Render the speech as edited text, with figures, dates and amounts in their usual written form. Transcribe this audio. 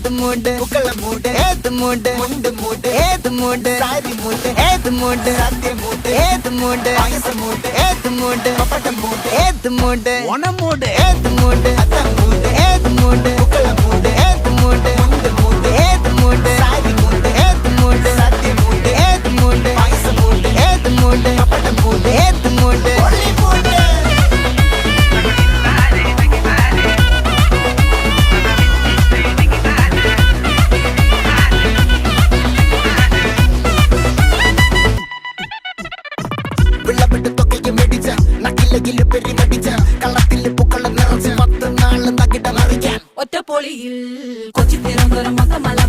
ഏത് മൂട് പുക്കള മൂട് ഏത് മൂട് മുണ്ട് മൂട് ഏത് മൂട് സാരി മൂട് ഏത് മൂട് സദ്യ മൂട് ഏത് മൂട് പായസ മൂട് ഏത് മൂട് പപ്പടം മൂട് ഏത് മൂട് ഓണം മൂട് ഏത് മൂട് അത്തം മൂട് ഏത് മൂട് പുക്കള മൂട് ഏത് മൂട് മുണ്ട് മൂട് ഏത് മൂട് സാരി മൂട് ഏത് മൂട് സദ്യ മൂട് ഏത് മൂട് പായസ മൂട് ഏത് മൂട് പപ്പടം മൂട് ഏത് മൂട് ഒളി മൂട് ഒറ്റപ്പൊളിയിൽ കൊച്ചി തിരുവനന്തപുരം മൊത്തമല